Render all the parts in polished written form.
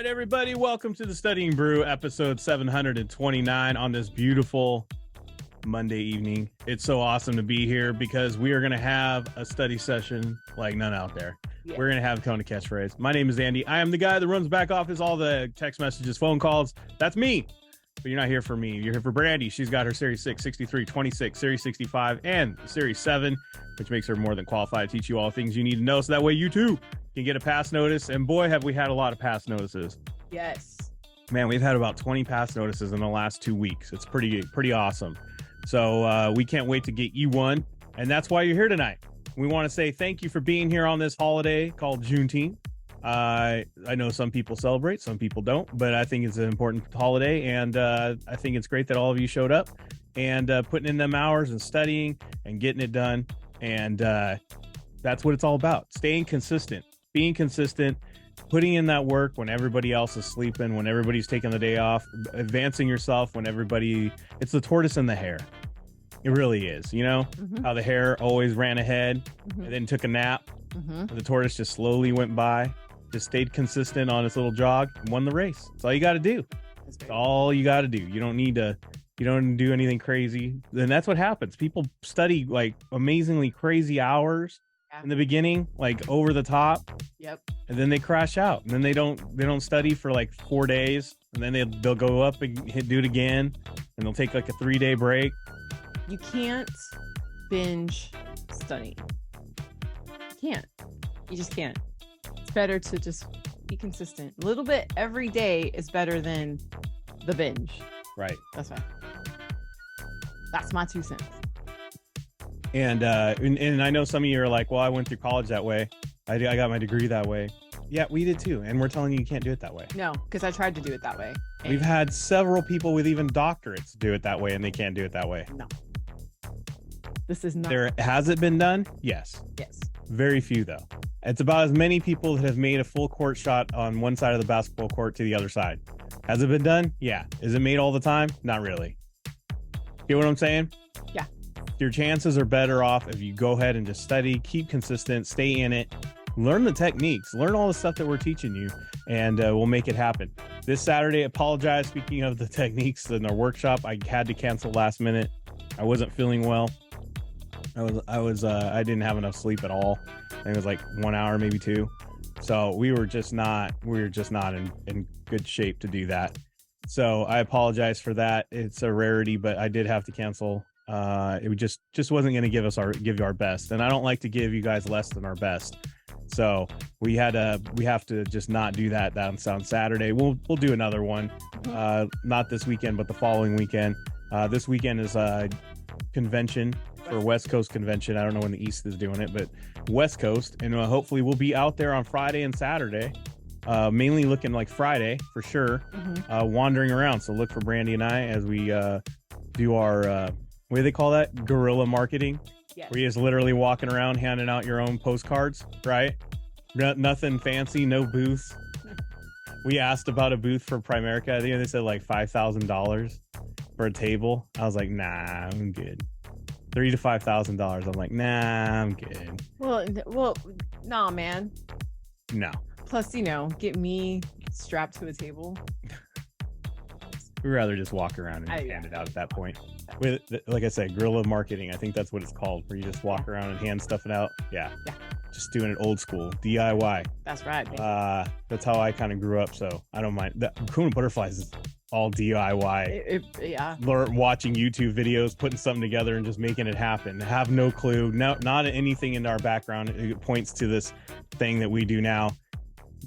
right, everybody, welcome to the Studying Brew, episode 729 on this beautiful Monday evening. It's so awesome to be here because we are going to have a study session like none out there. Yeah. We're going to have KonaCatchphrase. My name is Andy. I am the guy that runs back office, all the text messages, phone calls. That's me. But you're not here for me. You're here for Brandy. She's got her Series 6, 63, 26, Series 65, and Series 7, which makes her more than qualified to teach you all things you need to know. So that way you too can get a pass notice. And boy, have we had a lot of pass notices. Yes. Man, we've had about 20 pass notices in the last 2 weeks. It's pretty awesome. So we can't wait to get you one. And that's why you're here tonight. We want to say thank you for being here on this holiday called Juneteenth. I know some people celebrate, some people don't, but I think it's an important holiday, and I think it's great that all of you showed up and putting in them hours and studying and getting it done. And that's what it's all about. Staying consistent, being consistent, putting in that work when everybody else is sleeping, when everybody's taking the day off, advancing yourself when it's the tortoise and the hare. It really is, you know, how the hare always ran ahead and then took a nap. And the tortoise just slowly went by, just stayed consistent on its little jog and won the race. That's all you got to do. That's all you got to do. You don't do anything crazy. Then that's what happens. People study like amazingly crazy hours in the beginning, like over the top. Yep. And then they crash out, and then they don't study for like 4 days, and then they'll go up and do it again, and they'll take like a 3-day break. You can't binge study. You can't. You just can't. It's better to just be consistent. A little bit every day is better than the binge. Right. That's right. That's my 2 cents. And I know some of you are like, well, I went through college that way. I got my degree that way. Yeah, we did too. And we're telling you can't do it that way. No, because I tried to do it that way. We've had several people with even doctorates do it that way, and they can't do it that way. No. This is not. Has it been done? Yes. Yes. Very few, though. It's about as many people that have made a full court shot on one side of the basketball court to the other side. Has it been done? Yeah. Is it made all the time? Not really. Get what I'm saying? Yeah. Your chances are better off if you go ahead and just study, keep consistent, stay in it, learn the techniques, learn all the stuff that we're teaching you, and we'll make it happen. This Saturday, apologize. Speaking of the techniques in our workshop, I had to cancel last minute. I wasn't feeling well. I didn't have enough sleep at all. I think it was like 1 hour, maybe 2. So we were just not in good shape to do that. So I apologize for that. It's a rarity, but I did have to cancel. It just wasn't going to give you our best. And I don't like to give you guys less than our best. So we have to just not do that. That's on Saturday. We'll do another one. Not this weekend, but the following weekend. This weekend is a convention for West Coast convention. I don't know when the East is doing it, but West Coast. And hopefully we'll be out there on Friday and Saturday. Mainly looking like Friday for sure. Wandering around. So look for Brandy and I as we do our what do they call that? Guerrilla marketing. Yes. Where you're just literally walking around handing out your own postcards, right? Nothing fancy, no booths. We asked about a booth for Primerica. I think they said like $5,000 for a table. I was like, nah, I'm good. $3,000 to $5,000. I'm like, nah, I'm good. Well, nah, man. No. Plus, get me strapped to a table. We'd rather just walk around and hand it out at that point. With, like I said, guerrilla marketing. I think that's what it's called, where you just walk around and hand stuff out. Yeah. Just doing it old school, DIY. That's right. Baby. That's how I kind of grew up, so I don't mind. KonaButterflyz is all DIY. Learn watching YouTube videos, putting something together, and just making it happen. Have no clue, not anything in our background. It points to this thing that we do now.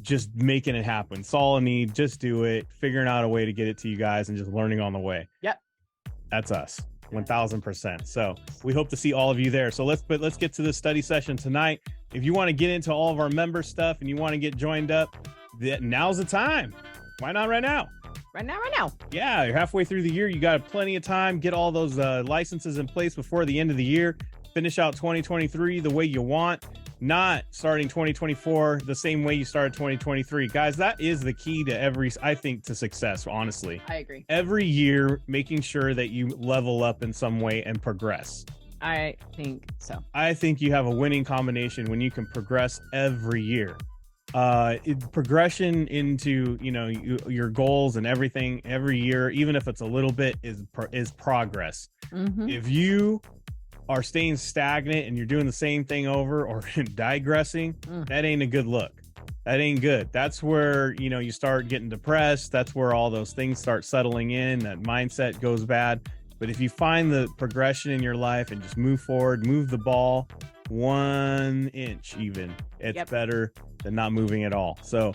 Just making it happen. It's all I need. Just do it. Figuring out a way to get it to you guys and just learning on the way. Yep. That's us. 1000%. So we hope to see all of you there. So let's get to this study session tonight. If you want to get into all of our member stuff and you want to get joined up, now's the time. Why not right now? Right now. Yeah, you're halfway through the year. You got plenty of time. Get all those licenses in place before the end of the year. Finish out 2023 the way you want. Not starting 2024 the same way you started 2023. Guys, that is the key to success, honestly. I agree. Every year, making sure that you level up in some way and progress. I think so. I think you have a winning combination when you can progress every year. Progression into, your goals and everything every year, even if it's a little bit, is progress. If you are staying stagnant and you're doing the same thing over or digressing, that ain't a good look. That ain't good. That's where, you start getting depressed. That's where all those things start settling in. That mindset goes bad. But if you find the progression in your life and just move forward, move the ball 1 inch even, it's better than not moving at all. So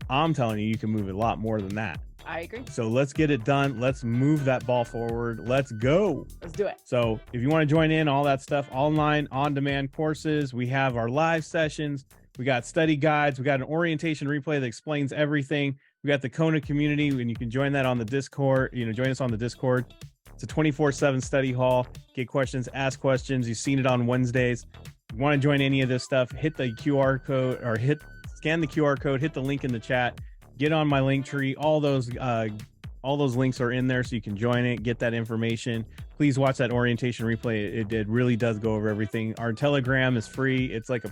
I'm telling you, you can move a lot more than that. I agree. So let's get it done. Let's move that ball forward. Let's go. Let's do it. So if you want to join in, all that stuff, online, on-demand courses, we have our live sessions. We got study guides. We got an orientation replay that explains everything. We got the Kona community, and you can join that on the Discord. Join us on the Discord. It's a 24/7 study hall. Get questions, ask questions. You've seen it on Wednesdays. If you want to join any of this stuff, hit the QR code or scan the QR code, hit the link in the chat, get on my link tree. All those links are in there so you can join it, get that information. Please watch that orientation replay. It really does go over everything. Our Telegram is free. It's kind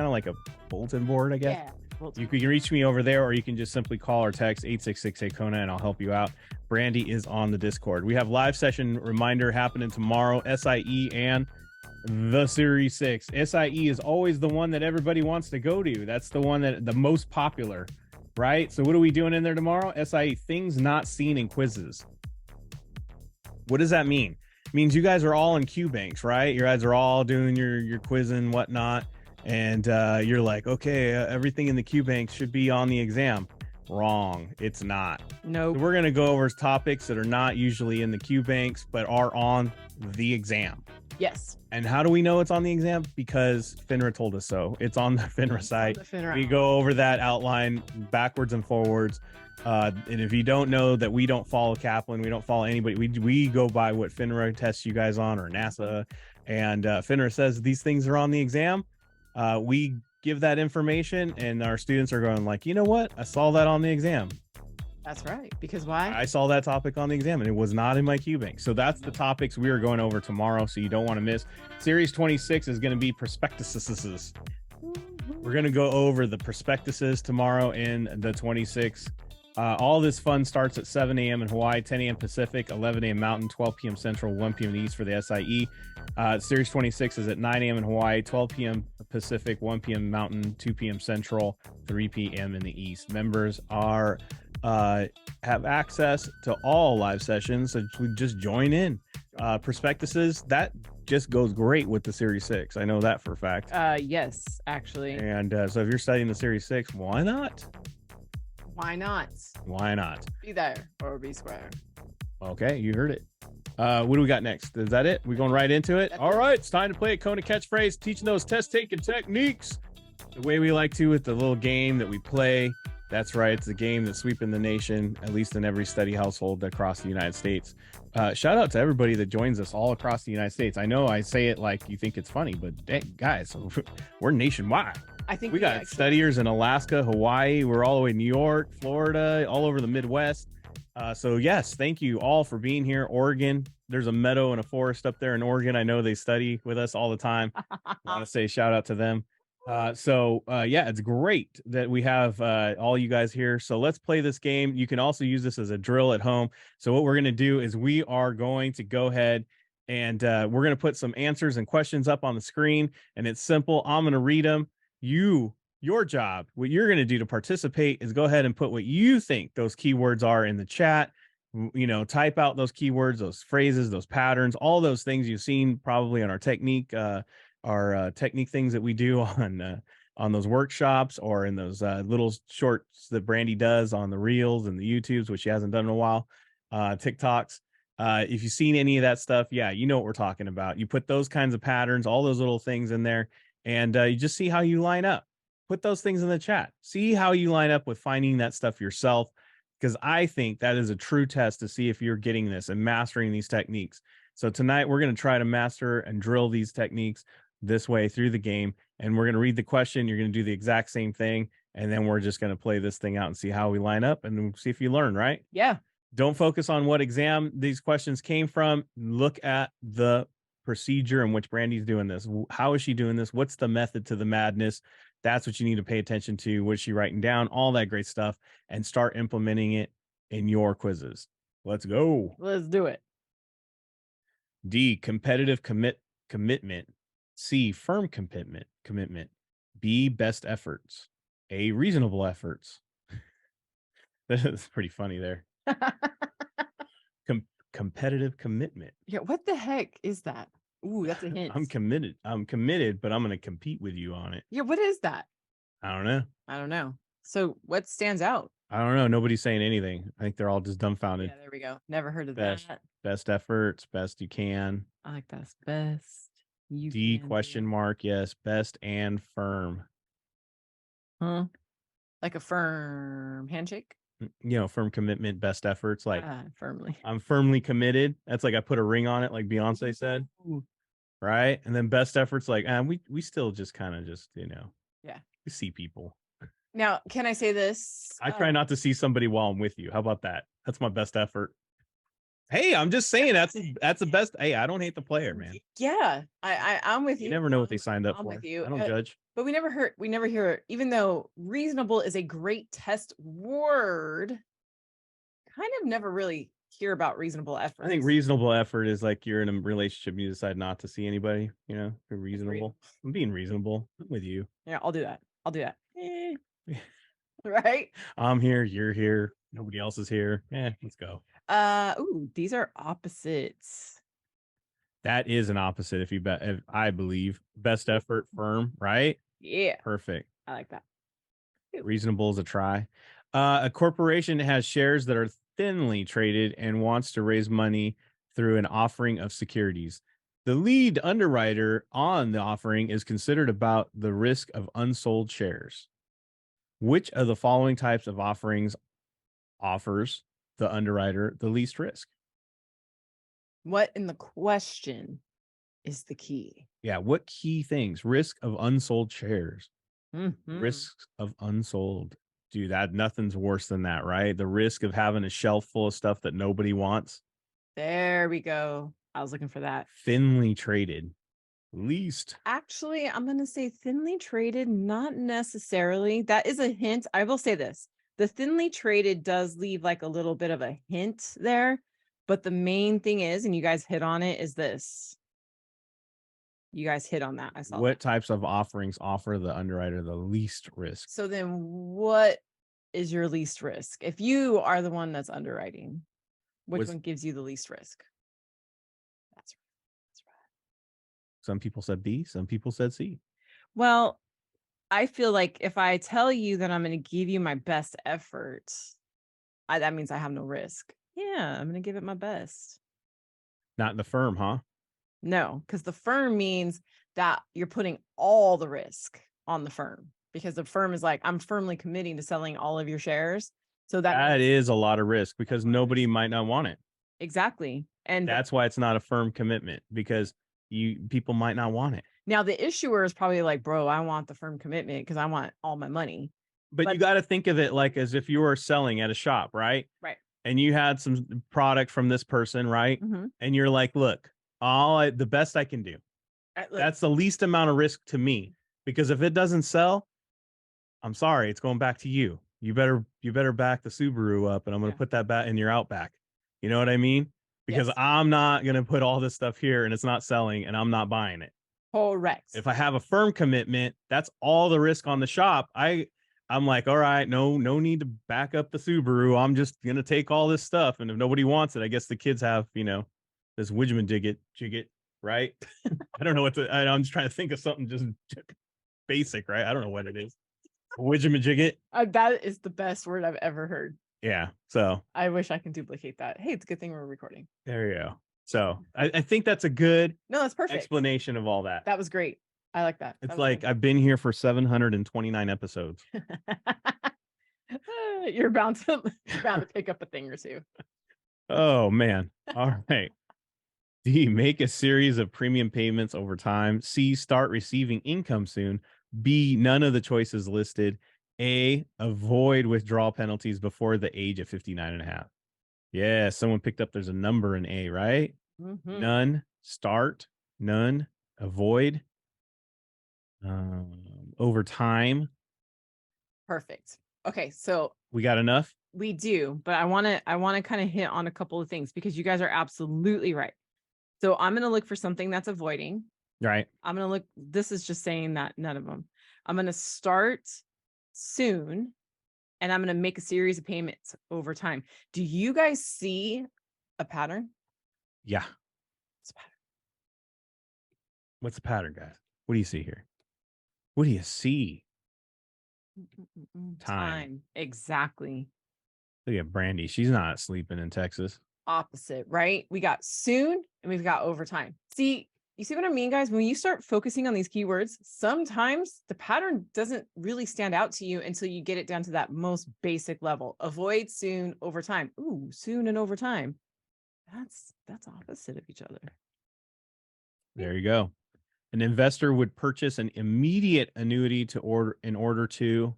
of like a bulletin board, I guess. Yeah. You can reach me over there, or you can just simply call or text 866-KONA and I'll help you out. Brandy is on the Discord. We have live session reminder happening tomorrow, SIE and the Series 6. SIE is always the one that everybody wants to go to. That's the one that the most popular, right? So what are we doing in there tomorrow? SIE, things not seen in quizzes. What does that mean? It means you guys are all in Q banks, right? You guys are all doing your quiz and whatnot. And you're like, okay, everything in the Q banks should be on the exam. Wrong. It's not. No. So we're going to go over topics that are not usually in the Q banks, but are on the exam. Yes. And how do we know it's on the exam? Because FINRA told us so. It's on the FINRA site. We go over that outline backwards and forwards. And if you don't know that we don't follow Kaplan, we don't follow anybody. We go by what FINRA tests you guys on, or NASA. And FINRA says these things are on the exam. We give that information and our students are going like, you know what? I saw that on the exam. That's right. Because why? I saw that topic on the exam and it was not in my Q bank. So that's the topics we are going over tomorrow. So you don't want to miss. Series 26 is going to be prospectuses. We're going to go over the prospectuses tomorrow in the 26. All this fun starts at 7 a.m. in Hawaii, 10 a.m. Pacific, 11 a.m. Mountain, 12 p.m. Central, 1 p.m. East for the SIE. Series 26 is at 9 a.m. in Hawaii, 12 p.m. Pacific, 1 p.m. Mountain, 2 p.m. Central, 3 p.m. in the East. Members have access to all live sessions, so just join in. Prospectuses, that just goes great with the Series 6. I know that for a fact. Yes, actually. And so if you're studying the Series 6, why not? Why not? Why not? Be there or be square. Okay, you heard it. What do we got next? Is that it? We going right into it? All right, it's time to play a KonaCatchphrase, teaching those test-taking techniques the way we like to with the little game that we play. That's right, it's a game that's sweeping the nation, at least in every study household across the United States. Shout out to everybody that joins us all across the United States. I know I say it like you think it's funny, but dang, guys, we're nationwide. I think we got studiers in Alaska, Hawaii, we're all the way New York, Florida, all over the Midwest. So yes, thank you all for being here. Oregon, there's a meadow and a forest up there in Oregon. I know they study with us all the time. I want to say shout out to them. Yeah, it's great that we have all you guys here. So let's play this game. You can also use this as a drill at home. So what we're going to do is we are going to go ahead and we're going to put some answers and questions up on the screen. And it's simple. I'm going to read them. Your job, what you're going to do to participate is go ahead and put what you think those keywords are in the chat. Type out those keywords, those phrases, those patterns, all those things you've seen probably on our technique things that we do on those workshops, or in those little shorts that Brandy does on the Reels and the YouTubes, which she hasn't done in a while, TikToks. If you've seen any of that stuff, yeah, you know what we're talking about. You put those kinds of patterns, all those little things in there, and you just see how you line up. Put those things in the chat. See how you line up with finding that stuff yourself, because I think that is a true test to see if you're getting this and mastering these techniques. So tonight we're going to try to master and drill these techniques this way through the game, and we're going to read the question. You're going to do the exact same thing, and then we're just going to play this thing out and see how we line up and see if you learn, right? Yeah. Don't focus on what exam these questions came from. Look at the procedure in which Brandy's doing this. How is she doing this? What's the method to the madness? That's what you need to pay attention to. What is she writing down? All that great stuff, and start implementing it in your quizzes. Let's go. Let's do it. D, competitive commitment. C, firm commitment. B, best efforts. A, reasonable efforts. That's pretty funny there. Competitive commitment. Yeah, what the heck is that? Ooh, that's a hint. I'm committed, but I'm going to compete with you on it. Yeah, what is that? I don't know. I don't know. So what stands out? I don't know. Nobody's saying anything. I think they're all just dumbfounded. Yeah, there we go. Never heard of Best. that. Best efforts, best you can. I like that. Best you D, can question do. mark. Yes, best and firm. Huh? Like a firm handshake? Firm commitment, best efforts. Like Firmly. I'm firmly committed. That's like I put a ring on it, like Beyonce said. Ooh. Right. And then best efforts, like we still just kind of just, Yeah. we see people. Now, can I say this? I try not to see somebody while I'm with you. How about that? That's my best effort. Hey, I'm just saying that's the best. Hey, I don't hate the player, man. Yeah, I'm with you. You never know what they signed up I'm for. with you. I don't judge. But we never hear, even though reasonable is a great test word, kind of never really hear about reasonable effort. I think reasonable effort is like you're in a relationship, you decide not to see anybody, you're reasonable. I'm being reasonable. I'm with you. Yeah, I'll do that. Right? I'm here, you're here, nobody else is here. Let's go. Ooh, these are opposites. That is an opposite if I believe. Best effort, firm, right? Yeah. Perfect. I like that. Reasonable is a try. A corporation has shares that are thinly traded and wants to raise money through an offering of securities. The lead underwriter on the offering is considered about the risk of unsold shares. Which of the following types of offerings offers the underwriter the least risk? What in the question is the key? Yeah, what key things? Risk of unsold shares. Mm-hmm. Risks of unsold. Dude, nothing's worse than that, right? The risk of having a shelf full of stuff that nobody wants. There we go. I was looking for that. Thinly traded. Least. Actually, I'm going to say thinly traded, not necessarily. That is a hint. I will say this. The thinly traded does leave like a little bit of a hint there. But the main thing is, and you guys hit on it, is this. You guys hit on that. I saw what types of offerings offer the underwriter the least risk? So then what is your least risk? If you are the one that's underwriting, which one gives you the least risk? That's right. Some people said B, some people said C. Well, I feel like if I tell you that I'm going to give you my best effort, that means I have no risk. Yeah, I'm going to give it my best. Not in the firm, huh? No, because the firm means that you're putting all the risk on the firm, because the firm is like, I'm firmly committing to selling all of your shares. So that is a lot of risk because nobody might not want it. Exactly. And that's why it's not a firm commitment, because people might not want it. Now the issuer is probably like, bro, I want the firm commitment because I want all my money. But you got to think of it like as if you were selling at a shop, right? Right. And you had some product from this person, right? Mm-hmm. And you're like, look, the best I can do. That's the least amount of risk to me, because if it doesn't sell, I'm sorry, it's going back to you. You better back the Subaru up, and I'm going to put that back in your Outback. You know what I mean? Because I'm not going to put all this stuff here and it's not selling and I'm not buying it. Correct. If I have a firm commitment, that's all the risk on the shop. I'm like, all right, no need to back up the Subaru. I'm just going to take all this stuff. And if nobody wants it, I guess the kids have, this widgeman jigget, right? I don't know I'm just trying to think of something just basic, right? I don't know what it is. Widgeman jigget. That is the best word I've ever heard. Yeah. So I wish I can duplicate that. Hey, it's a good thing we're recording. There you go. So I think that's a good that's perfect explanation of all that. That was great. I like that. It's like, I've been here for 729 episodes. You're bound to pick up a thing or two. Oh, man. All right. D, make a series of premium payments over time. C, start receiving income soon. B, none of the choices listed. A, avoid withdrawal penalties before the age of 59 and a half. Yeah, someone picked up there's a number in A, right? Mm-hmm. None, start, none, avoid. over time. Perfect. Okay, so We got enough? we do, but I want to kind of hit on a couple of things because you guys are absolutely right. So I'm going to look for something that's avoiding. Right. I'm going to look, this is just saying that none of them. I'm going to start soon and I'm going to make a series of payments over time. Do you guys see a pattern? Yeah. It's a pattern. What's the pattern, guys? What do you see here? What do you see? Time. Exactly. Look at Brandy. She's not sleeping in Texas. Opposite, right? We got soon and we've got over time. See, you see what I mean, guys? When you start focusing on these keywords, sometimes the pattern doesn't really stand out to you until you get it down to that most basic level. Avoid, soon, over time. Ooh, soon and over time. That's opposite of each other. There you go. An investor would purchase an immediate annuity in order to.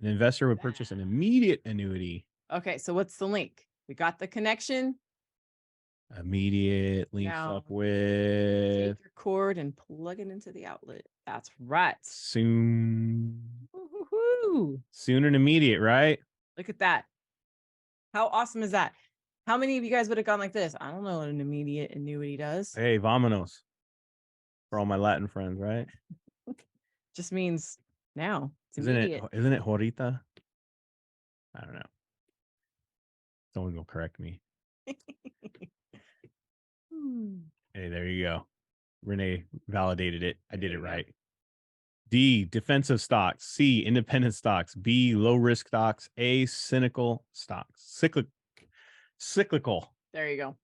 An investor would purchase an immediate annuity. Okay, so what's the link? We got the connection. Immediate links Now, up with take your cord and plug it into the outlet. That's right. soon. Woo-hoo-hoo. Soon and immediate, right? Look at that. How awesome is that? How many of you guys would have gone like this? I don't know what an immediate annuity does. Hey, vámonos. For all my Latin friends, right? Just means now. It's Isn't immediate. it horita? I don't know. Someone will correct me. Hey, there you go. Renee validated it. I did it right. D, defensive stocks. C, independent stocks. B, low risk stocks. A, cynical stocks. Cyclical. There you go.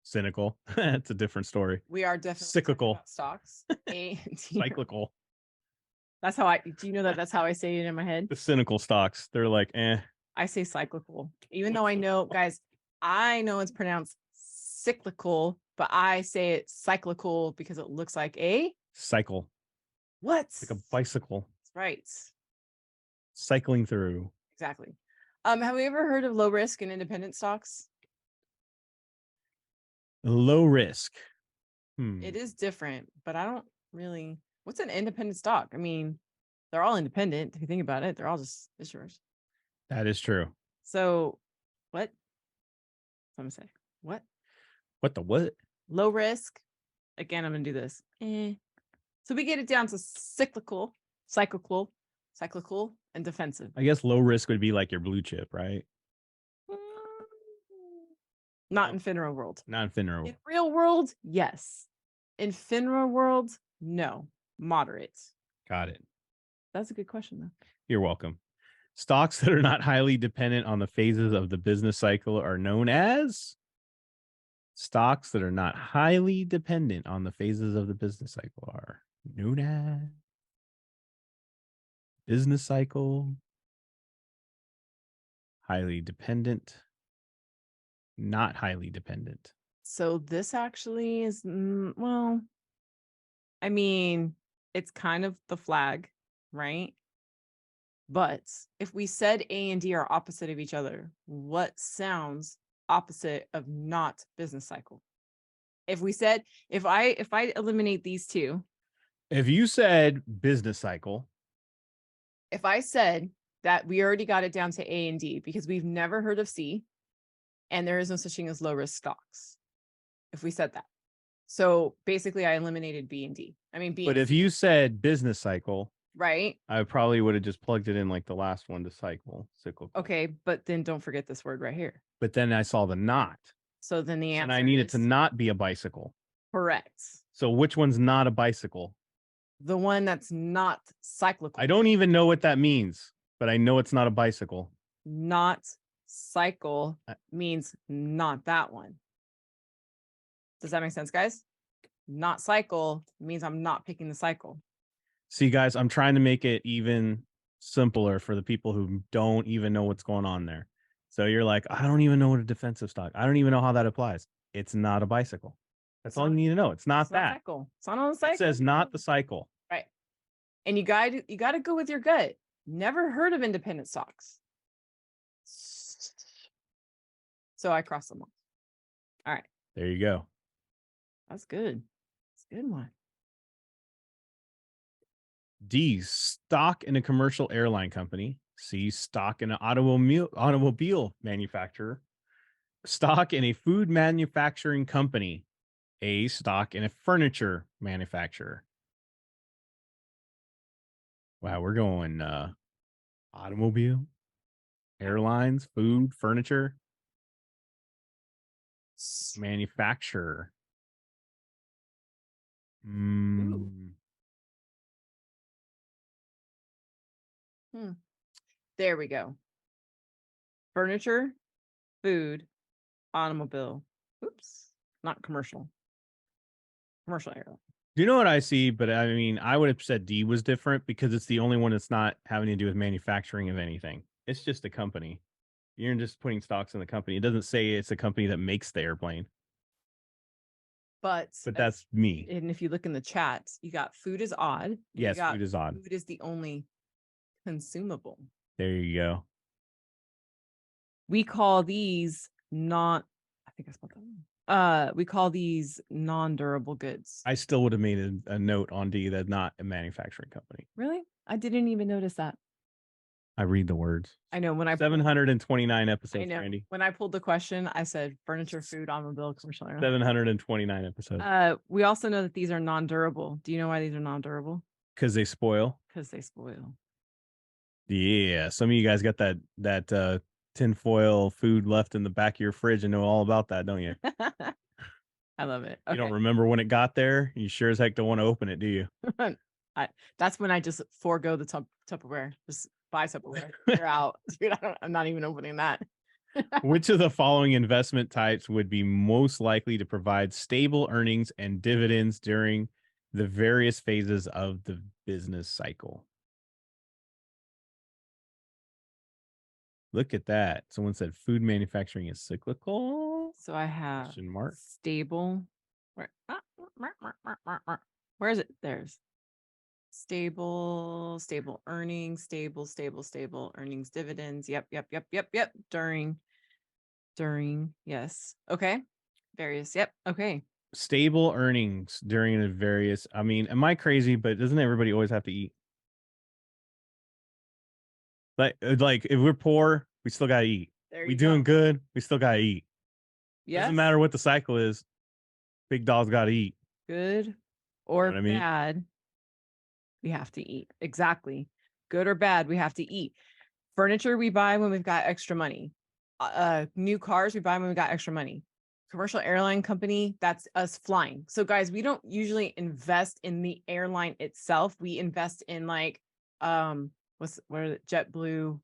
Cynical. It's a different story. We are definitely cyclical about stocks. A, cyclical. That's how do you know that that's how I say it in my head? The cynical stocks. They're like, I say cyclical. Even though I know, guys, I know it's pronounced cyclical, but I say it cyclical because it looks like a cycle. What? Like a bicycle. That's right. Cycling through. Exactly. Have we ever heard of low risk and independent stocks? Low risk. It is different, but I don't really. What's an independent stock? I mean, they're all independent. If you think about it, they're all just issuers. That is true. So, what? I'm gonna say what? What the what? Low risk. Again, I'm gonna do this. So we get it down to cyclical, and defensive. I guess low risk would be like your blue chip, right? Not in FINRA world. Not in FINRA. In real world, yes. In FINRA world, no. Moderate. Got it. That's a good question, though. You're welcome. Stocks that are not highly dependent on the phases of the business cycle are known as stocks that are not highly dependent on the phases of the business cycle are known as business cycle, highly dependent, not highly dependent. So this actually is, well, I mean, it's kind of the flag, right? But if we said A and D are opposite of each other, what sounds opposite of not business cycle? If we said, if I eliminate these two. If you said business cycle. If I said that we already got it down to A and D because we've never heard of C and there is no such thing as low risk stocks. If we said that. So basically I eliminated B and D. I mean, B. But if you said business cycle. Right. I probably would have just plugged it in like the last one to cyclical. Okay, but then don't forget this word right here. But then I saw the not. So then the answer and I need it to not be a bicycle. Correct. So which one's not a bicycle? The one that's not cyclical. I don't even know what that means, but I know it's not a bicycle. Not cycle means not that one. Does that make sense, guys? Not cycle means I'm not picking the cycle. See, guys, I'm trying to make it even simpler for the people who don't even know what's going on there. So you're like, I don't even know what a defensive stock. I don't even know how that applies. It's not a bicycle. That's all you need to know. It's not that. Cycle. It's not on the cycle. It says not the cycle. Right. And you got to go with your gut. Never heard of independent stocks. So I crossed them off. All right. There you go. That's good. That's a good one. D, stock in a commercial airline company. C, stock in an automobile manufacturer. Stock in a food manufacturing company. A, stock in a furniture manufacturer. Wow, we're going automobile, airlines, food, furniture, manufacturer. There we go. Furniture, food, automobile. Oops, not commercial. Commercial airline. Do you know what I see? But I mean, I would have said D was different because it's the only one that's not having to do with manufacturing of anything. It's just a company. You're just putting stocks in the company. It doesn't say it's a company that makes the airplane. But that's me. And if you look in the chat, you got food is odd. Yes, food is odd. Food is the only consumable. There you go. We call these not, I think I spelled that wrong. We call these non-durable goods. I still would have made a note on D that not a manufacturing company. Really? I didn't even notice that. I read the words. I know when I 729 episodes, I know. Randy. When I pulled the question, I said furniture, food, automobile, commercial airline. 729 episodes. We also know that these are non-durable. Do you know why these are non-durable? Because they spoil. Because they spoil. Yeah, some of you guys got that tinfoil food left in the back of your fridge and know all about that, don't you? I love it. Okay. You don't remember when it got there? You sure as heck don't want to open it, do you? That's when I just forego the Tupperware. Just buy Tupperware. You're out. Dude, I'm not even opening that. Which of the following investment types would be most likely to provide stable earnings and dividends during the various phases of the business cycle? Look at that. Someone said food manufacturing is cyclical. So I have stable. Where is it? There's stable earnings, stable earnings, dividends. Yep. During. Yes. Okay. Various. Yep. Okay. Stable earnings during the various. I mean, am I crazy? But doesn't everybody always have to eat? Like if we're poor, we still gotta eat. We doing good, we still gotta eat. Yes. Doesn't matter what the cycle is. Big dogs gotta eat. Good or bad, we have to eat. Exactly. Good or bad, we have to eat. Furniture we buy when we've got extra money. New cars we buy when we got extra money. Commercial airline company, that's us flying. So guys, we don't usually invest in the airline itself. We invest in like what are it? JetBlue,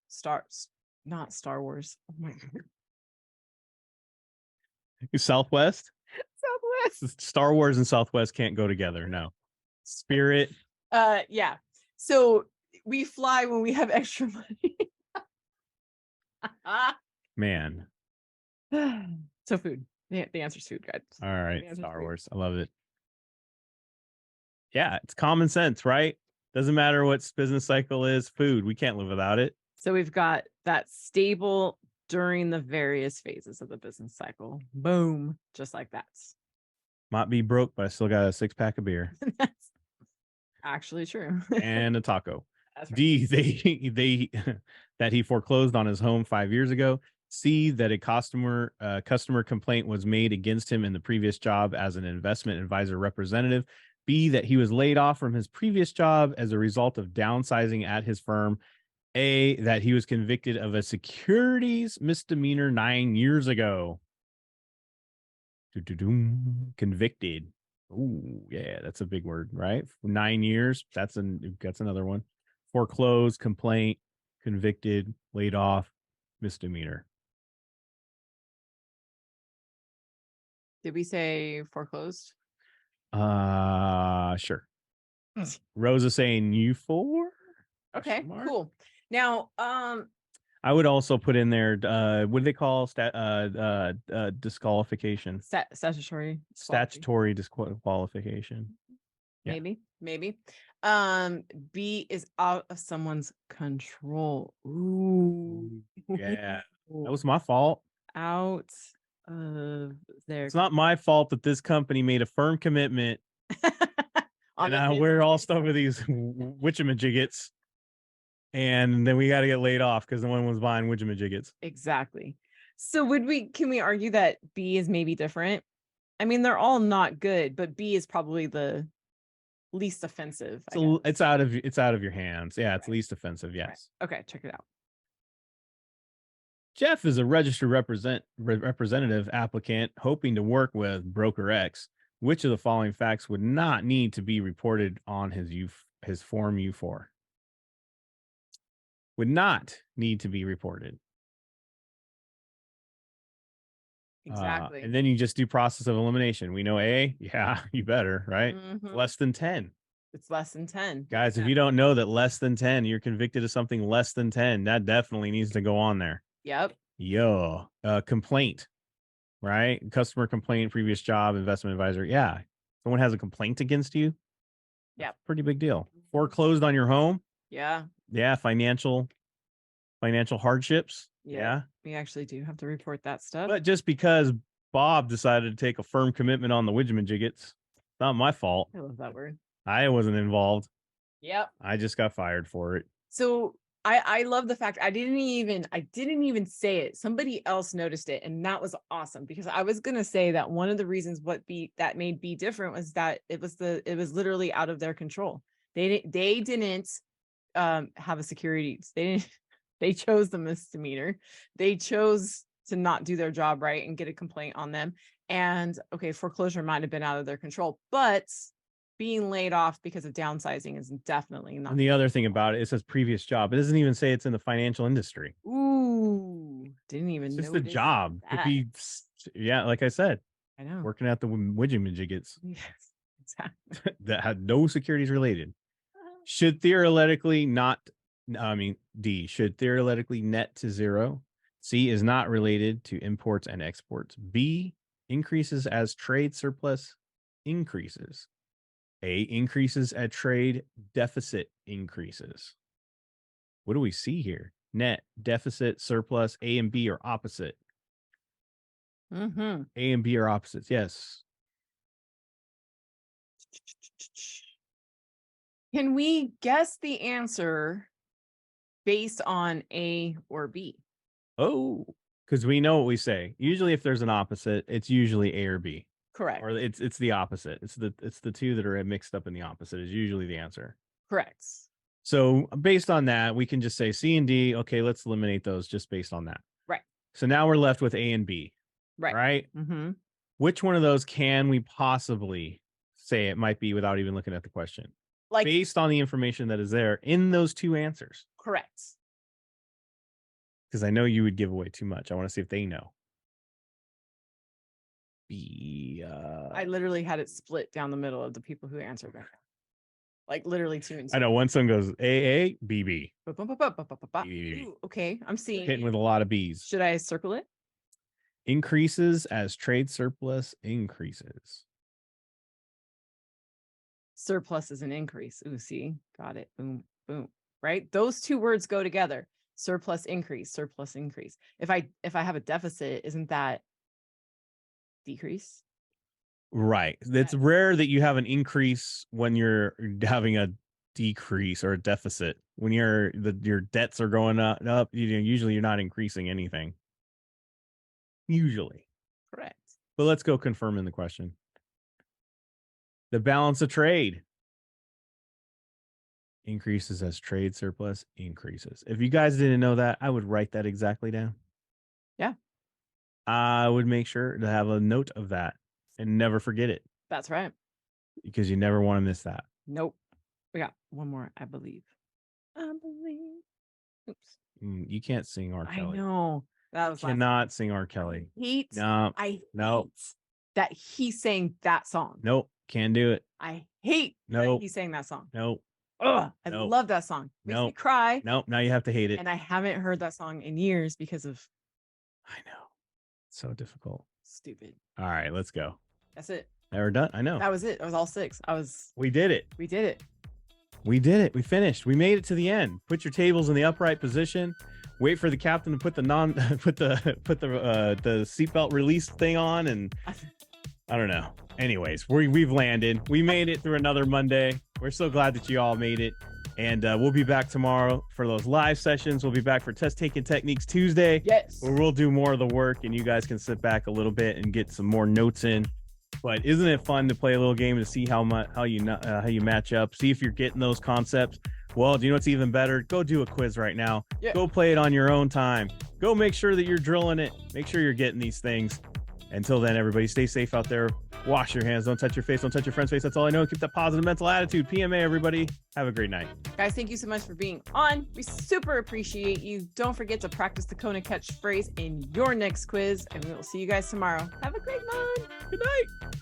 not Star Wars. Oh my God. Southwest. Star Wars and Southwest can't go together. No. Spirit. Yeah. So we fly when we have extra money. Man. So food. The answer is food, guys. All right. Star Wars. I love it. Yeah, it's common sense, right? Doesn't matter what business cycle is, food. We can't live without it. So we've got that stable during the various phases of the business cycle. Boom. Just like that. Might be broke, but I still got a 6-pack of beer. That's actually true. And a taco. That's right. D, they that he foreclosed on his home 5 years ago. C, that a customer complaint was made against him in the previous job as an investment advisor representative. B, that he was laid off from his previous job as a result of downsizing at his firm. A, that he was convicted of a securities misdemeanor 9 years ago. Convicted. Oh, yeah, that's a big word, right? 9 years. That's another one. Foreclosed, complaint, convicted, laid off, misdemeanor. Did we say foreclosed? Sure. Rosa saying you for? Okay, cool. Now, I would also put in there, what do they call disqualification? Statutory disqualification. Yeah. Maybe. B is out of someone's control. Ooh. Yeah. That was my fault. Out of their. It's not my fault that this company made a firm commitment On the And we're all stuck with these witchamajiggets. And then we got to get laid off because no one was buying witchamajiggets. Exactly. So can we argue that B is maybe different? I mean, they're all not good, but B is probably the least offensive. So it's out of your hands. Yeah, it's least offensive. Yes. Right. Okay, check it out. Jeff is a registered representative applicant hoping to work with Broker X. Which of the following facts would not need to be reported on his Form U4? Would not need to be reported. Exactly. And then you just do process of elimination. We know A. Yeah, you better, right? Mhm. Less than 10. It's less than 10. Guys, if you don't know that less than 10, you're convicted of something less than 10, that definitely needs to go on there. Yep. Yo, complaint, right? Customer complaint, previous job, investment advisor. Yeah. Someone has a complaint against you. Yeah. Pretty big deal. Foreclosed on your home. Yeah. Yeah. Financial hardships. Yeah. We actually do have to report that stuff. But just because Bob decided to take a firm commitment on the witchamajiggets, not my fault. I love that word. I wasn't involved. Yep. I just got fired for it. So I love the fact I didn't even say it. Somebody else noticed it, and that was awesome because I was gonna say that one of the reasons that made B different was that it was literally out of their control. They didn't have a security. They chose the misdemeanor. They chose to not do their job right and get a complaint on them. And okay, foreclosure might have been out of their control, but being laid off because of downsizing is definitely not. And the other thing about it says previous job. It doesn't even say it's in the financial industry. Ooh, didn't even know. It's just a job. Could be, yeah, like I said, I know. Working at the witchamajiggets. Yes, exactly. That had no securities related. Should theoretically D, should theoretically net to zero. C, is not related to imports and exports. B, increases as trade surplus increases. A, increases at trade deficit increases. What do we see here? Net, deficit, surplus, A and B are opposite. Mm-hmm. A and B are opposites. Yes. Can we guess the answer based on A or B? Oh, because we know what we say. Usually if there's an opposite, it's usually A or B. Correct. Or it's the opposite. It's the two that are mixed up in the opposite is usually the answer. Correct. So based on that, we can just say C and D. Okay, let's eliminate those just based on that. Right. So now we're left with A and B. Right. Mm-hmm. Which one of those can we possibly say it might be without even looking at the question? Like based on the information that is there in those two answers. Correct. Because I know you would give away too much. I want to see if they know. B. I literally had it split down the middle of the people who answered that. Like literally 2 and 2. I know one son goes AA, BB. Ooh, okay, I'm seeing hitting with a lot of B's. Should I circle it? Increases as trade surplus increases. Surplus is an increase. Ooh, see, got it. Boom, boom. Right? Those two words go together. Surplus increase, surplus increase. If I have a deficit, isn't that decrease? Right. It's rare that you have an increase when you're having a decrease or a deficit. When your debts are going up, usually you're not increasing anything. Usually. Correct. But let's go confirm in the question. The balance of trade increases as trade surplus increases. If you guys didn't know that, I would write that exactly down. Yeah. I would make sure to have a note of that and never forget it. That's right. Because you never want to miss that. Nope. We got one more, I believe. I believe. Oops. You can't sing R. Kelly. I know. That was cannot sing R. Kelly. I hate that he's saying that song. Nope. Can't do it. I hate that he's saying that song. Nope. Ugh, I love that song. Makes me cry. Nope. Now you have to hate it. And I haven't heard that song in years because of. I know. It's so difficult. Stupid. All right, let's go. That's it. We're done. I know. That was it. That was all 6. We did it. We did it. We did it. We finished. We made it to the end. Put your tables in the upright position. Wait for the captain to put the seatbelt release thing on, and I don't know. Anyways, we've landed. We made it through another Monday. We're so glad that you all made it. And we'll be back tomorrow for those live sessions. We'll be back for Test Taking Techniques Tuesday. Yes. Where we'll do more of the work and you guys can sit back a little bit and get some more notes in. But isn't it fun to play a little game to see how you match up, see if you're getting those concepts? Well, do you know what's even better? Go do a quiz right now. Yeah. Go play it on your own time. Go make sure that you're drilling it. Make sure you're getting these things. Until then, everybody stay safe out there. Wash your hands. Don't touch your face. Don't touch your friend's face. That's all I know. Keep that positive mental attitude. PMA, everybody. Have a great night. Guys, thank you so much for being on. We super appreciate you. Don't forget to practice the Kona catchphrase in your next quiz, and we will see you guys tomorrow. Have a great one. Good night.